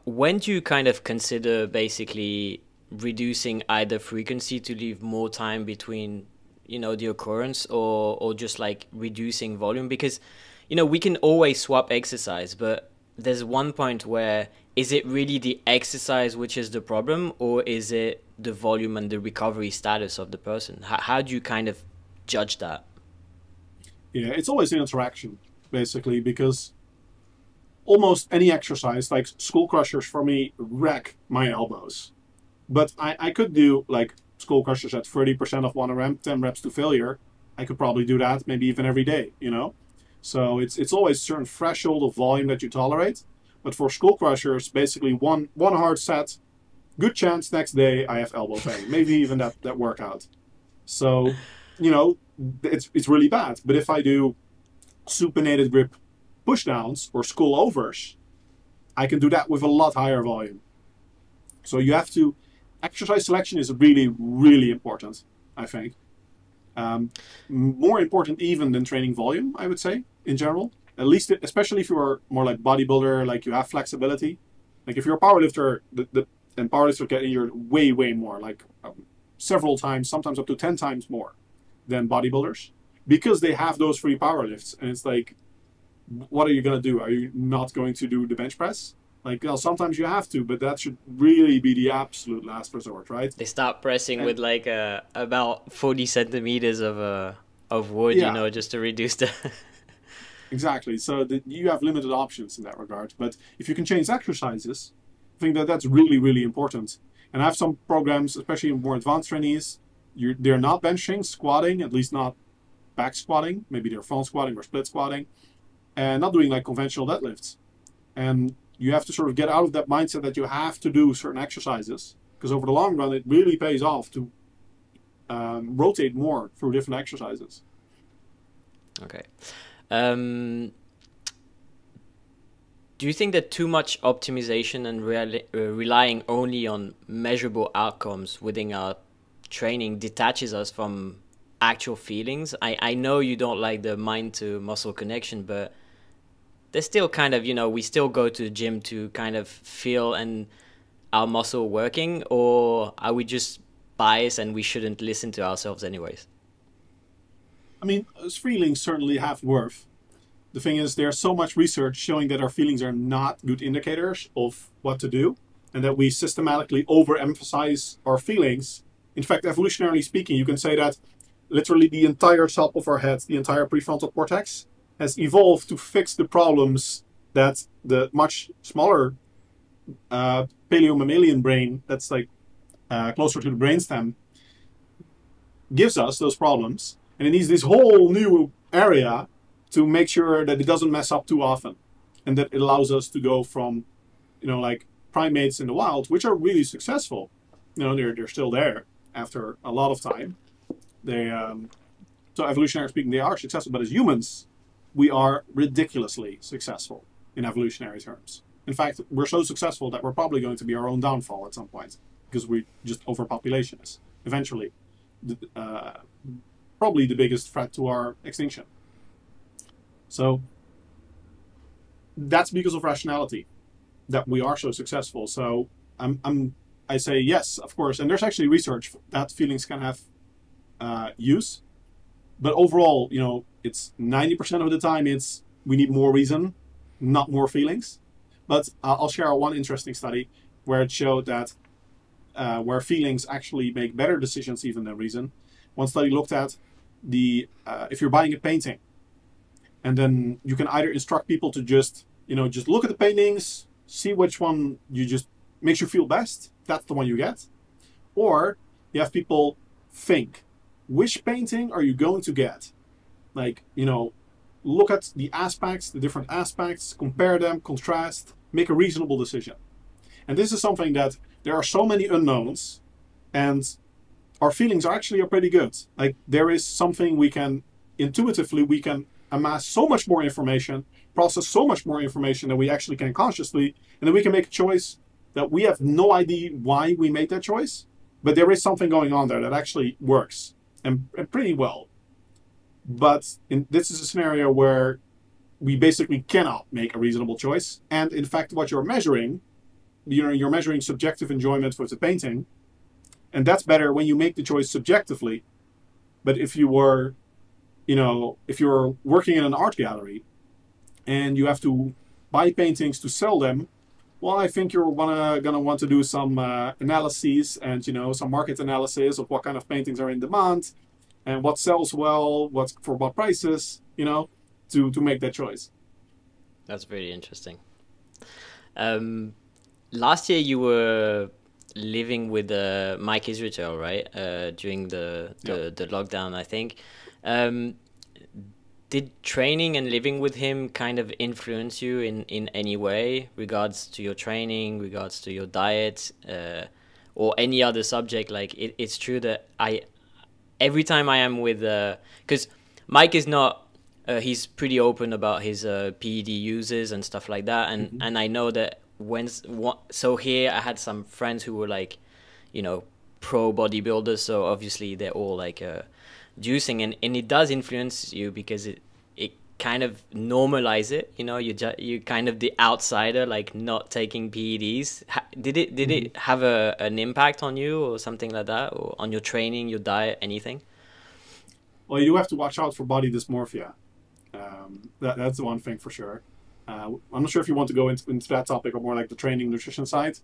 [SPEAKER 3] When do you kind of consider basically reducing either frequency to leave more time between, you know, the occurrence or just like reducing volume? Because, you know, we can always swap exercise, but there's one point where is it really the exercise which is the problem, or is it the volume and the recovery status of the person? How do you kind of judge that?
[SPEAKER 2] Yeah, it's always an interaction, basically, because almost any exercise, like skull crushers for me, wreck my elbows. But I could do like skull crushers at 30% of 1 RM, 10 reps to failure. I could probably do that maybe even every day, you know? So it's always a certain threshold of volume that you tolerate. But for skull crushers, basically one hard set, good chance next day I have elbow pain, maybe even that workout. So, you know, it's really bad. But if I do supinated grip pushdowns or skull overs, I can do that with a lot higher volume. So you have to, exercise selection is really, really important, I think. More important even than training volume, I would say, in general. At least, especially if you are more like bodybuilder, like you have flexibility. Like if you're a powerlifter, and powerlifters get injured way, way more, like several times, sometimes up to 10 times more than bodybuilders, because they have those free power lifts. And it's like, what are you going to do? Are you not going to do the bench press? Like, well, sometimes you have to, but that should really be the absolute last resort, right?
[SPEAKER 3] They start pressing with like about 40 centimeters of wood, yeah, you know, just to reduce the...
[SPEAKER 2] Exactly. So you have limited options in that regard. But if you can change exercises, I think that that's really, really important. And I have some programs, especially in more advanced trainees, they're not benching, squatting, at least not back squatting. Maybe they're front squatting or split squatting, and not doing like conventional deadlifts. And you have to sort of get out of that mindset that you have to do certain exercises, because over the long run, it really pays off to rotate more through different exercises.
[SPEAKER 3] Okay. Do you think that too much optimization and relying only on measurable outcomes within our training detaches us from actual feelings? I know you don't like the mind to muscle connection, but there's still kind of, we still go to the gym to kind of feel and our muscle working, or are we just biased and we shouldn't listen to ourselves anyways?
[SPEAKER 2] I mean, feelings certainly have worth. The thing is, there's so much research showing that our feelings are not good indicators of what to do, and that we systematically overemphasize our feelings. In fact, evolutionarily speaking, you can say that literally the entire top of our head, the entire prefrontal cortex, has evolved to fix the problems that the much smaller paleomammalian brain, that's like closer to the brainstem, gives us those problems. And it needs this whole new area to make sure that it doesn't mess up too often, and that it allows us to go from, like primates in the wild, which are really successful. They're still there after a lot of time. They, so evolutionarily speaking, they are successful. But as humans, we are ridiculously successful in evolutionary terms. In fact, we're so successful that we're probably going to be our own downfall at some point, because we just overpopulation is eventually probably the biggest threat to our extinction. So that's because of rationality that we are so successful. So I say yes, of course. And there's actually research that feelings can have use. But overall, it's 90% of the time we need more reason, not more feelings. But I'll share one interesting study where it showed that where feelings actually make better decisions even than reason. One study looked at if you're buying a painting, and then you can either instruct people to just look at the paintings, see which one just makes you feel best, that's the one you get. Or you have people think, which painting are you going to get? Like, look at the aspects, the different aspects, compare them, contrast, make a reasonable decision. And this is something that there are so many unknowns, and our feelings are pretty good. Like, there is something we can amass so much more information, process so much more information than we actually can consciously, and then we can make a choice that we have no idea why we made that choice, but there is something going on there that actually works and pretty well. But this is a scenario where we basically cannot make a reasonable choice. And in fact, what you're measuring, you're measuring subjective enjoyment with the painting, and that's better when you make the choice subjectively. But if you were if you're working in an art gallery and you have to buy paintings to sell them, well, I think you're gonna want to do some analyses and some market analysis of what kind of paintings are in demand and what sells well, for what prices, to make that choice.
[SPEAKER 3] That's very interesting. Last year you were living with Mike Israetel, right? During the lockdown, I think. Did training and living with him kind of influence you in any way, regards to your training, regards to your diet, or any other subject? Like, it's true that every time I am with, because Mike is not, he's pretty open about his PED uses and stuff like that, and I know that so here I had some friends who were like, pro bodybuilders, so obviously they're all like juicing, and it does influence you because it kind of normalize it, you kind of the outsider, like not taking PEDs. Did it have an impact on you or something like that, or on your training, your diet, anything?
[SPEAKER 2] Well, you have to watch out for body dysmorphia. That's the one thing for sure. I'm not sure if you want to go into that topic or more like the training nutrition side.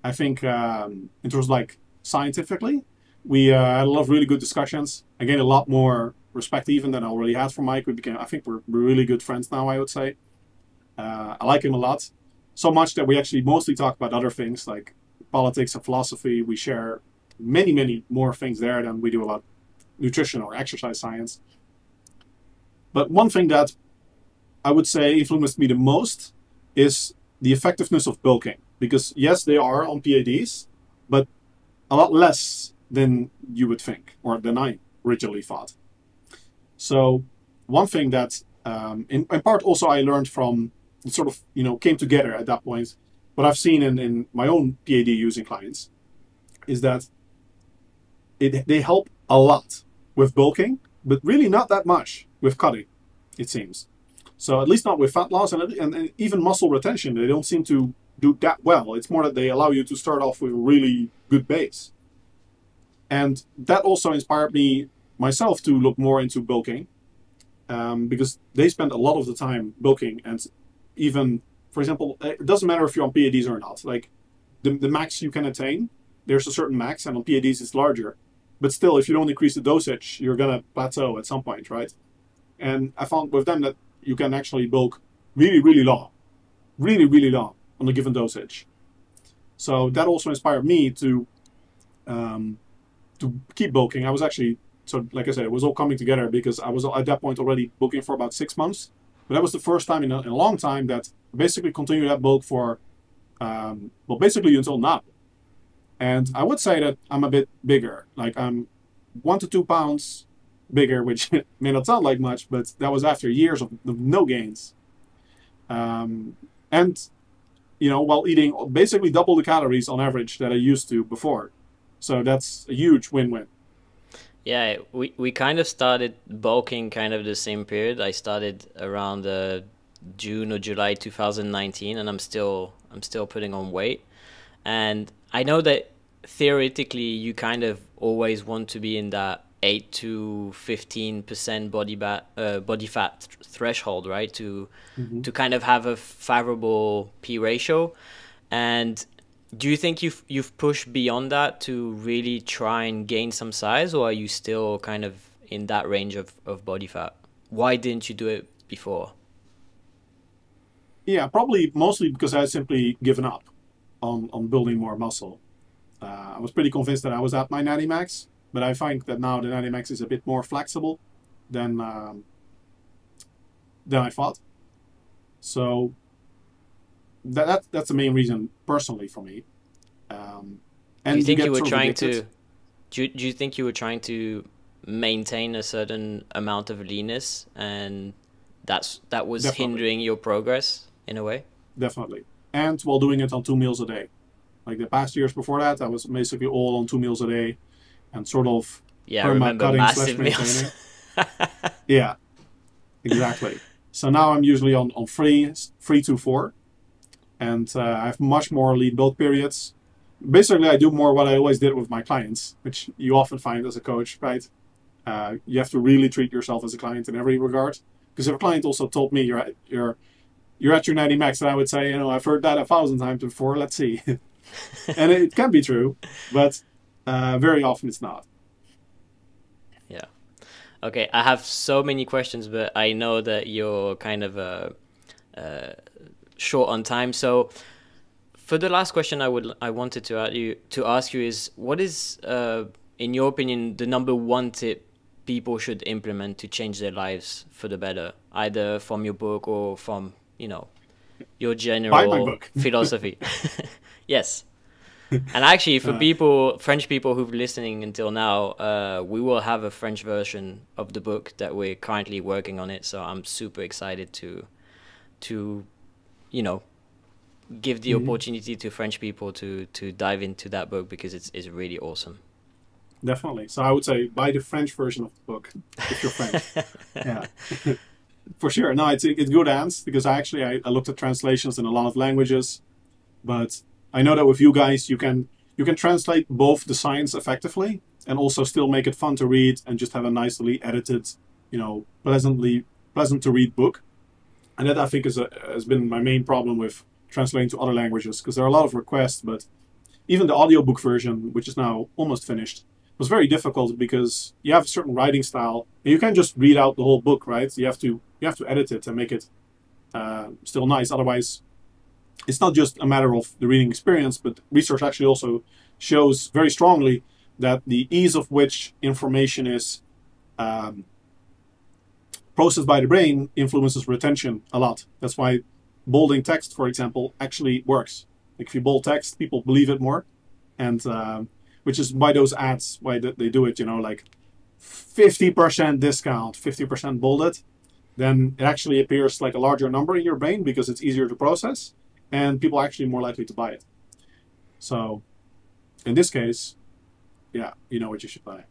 [SPEAKER 2] I think in terms of like scientifically, we had a lot of really good discussions. Again, a lot more respect even that I already had for Mike. I think we're really good friends now, I would say. I like him a lot. So much that we actually mostly talk about other things like politics and philosophy. We share many, many more things there than we do about nutrition or exercise science. But one thing that I would say influenced me the most is the effectiveness of bulking. Because yes, they are on PADs, but a lot less than you would think, or than I originally thought. So one thing that, in part also I learned from, sort of, came together at that point, what I've seen in my own PAD using clients, is that they help a lot with bulking, but really not that much with cutting, it seems. So at least not with fat loss and even muscle retention, they don't seem to do that well. It's more that they allow you to start off with a really good base. And that also inspired me myself to look more into bulking, because they spend a lot of the time bulking. And even, for example, it doesn't matter if you're on PADs or not. Like the max you can attain, there's a certain max, and on PADs it's larger. But still, if you don't increase the dosage, you're going to plateau at some point, right? And I found with them that you can actually bulk really, really long. Really, really long on a given dosage. So that also inspired me to keep bulking. I was actually, so like I said, it was all coming together because I was at that point already bulking for about 6 months. But that was the first time in a long time that I basically continued that bulk for, well, basically until now. And I would say that I'm a bit bigger. Like I'm 1 to 2 pounds bigger, which may not sound like much, but that was after years of no gains. And, while eating basically double the calories on average that I used to before. So that's a huge win-win.
[SPEAKER 3] Yeah, we kind of started bulking kind of the same period. I started around June or July 2019, and I'm still putting on weight. And I know that theoretically you kind of always want to be in that 8 to 15% body fat threshold, right? To kind of have a favorable P ratio. And do you think you've pushed beyond that to really try and gain some size, or are you still kind of in that range of body fat? Why didn't you do it before?
[SPEAKER 2] Yeah, probably mostly because I had simply given up on building more muscle. I was pretty convinced that I was at my natty max, but I find that now the natty max is a bit more flexible than I thought. So that's the main reason personally for me. And
[SPEAKER 3] do you think you were trying to? Do you think you were trying to maintain a certain amount of leanness, and that was
[SPEAKER 2] Definitely.
[SPEAKER 3] hindering your progress in a way?
[SPEAKER 2] Definitely. And while doing it on 2 meals a day. Like the past years before that, I was basically all on 2 meals a day, and sort of
[SPEAKER 3] I remember massive meals.
[SPEAKER 2] Yeah, exactly. So now I'm usually on 3 to 4, and I have much more lead bulk periods. Basically, I do more what I always did with my clients, which you often find as a coach, right? You have to really treat yourself as a client in every regard. Because if a client also told me you're at your natty max, then I would say, I've heard that 1,000 times before. Let's see. And it can be true, but very often it's not.
[SPEAKER 3] Yeah. Okay, I have so many questions, but I know that you're kind of short on time. So for the last question, I wanted to ask you is, what is, in your opinion, the number one tip people should implement to change their lives for the better, either from your book or from, your general philosophy? Yes. And actually, for French people who've listening until now, we will have a French version of the book that we're currently working on it. So I'm super excited to give the opportunity to French people to dive into that book, because it's really awesome.
[SPEAKER 2] Definitely. So I would say buy the French version of the book if you're French. Yeah. For sure. No, it's good answer, because I looked at translations in a lot of languages, but I know that with you guys, you can translate both the science effectively and also still make it fun to read and just have a nicely edited, pleasant to read book. And that I think has been my main problem with translating to other languages, because there are a lot of requests, but even the audiobook version, which is now almost finished, was very difficult because you have a certain writing style. And you can't just read out the whole book, right? You have to edit it and make it still nice. Otherwise, it's not just a matter of the reading experience, but research actually also shows very strongly that the ease of which information is processed by the brain influences retention a lot. That's why bolding text, for example, actually works. Like if you bold text, people believe it more. And which is why those ads, why they do it, you know, like 50% discount, 50% bolded, then it actually appears like a larger number in your brain because it's easier to process, and people are actually more likely to buy it. So in this case, yeah, you know what you should buy.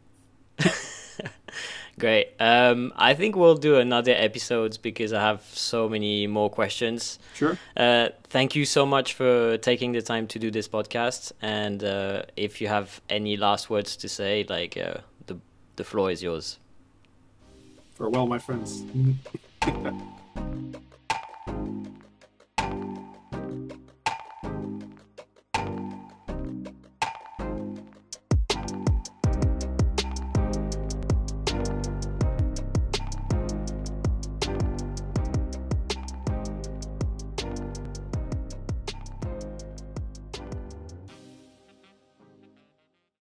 [SPEAKER 3] Great. I think we'll do another episodes because I have so many more questions.
[SPEAKER 2] Sure.
[SPEAKER 3] Thank you so much for taking the time to do this podcast. And if you have any last words to say, like the floor is yours.
[SPEAKER 2] Farewell, my friends.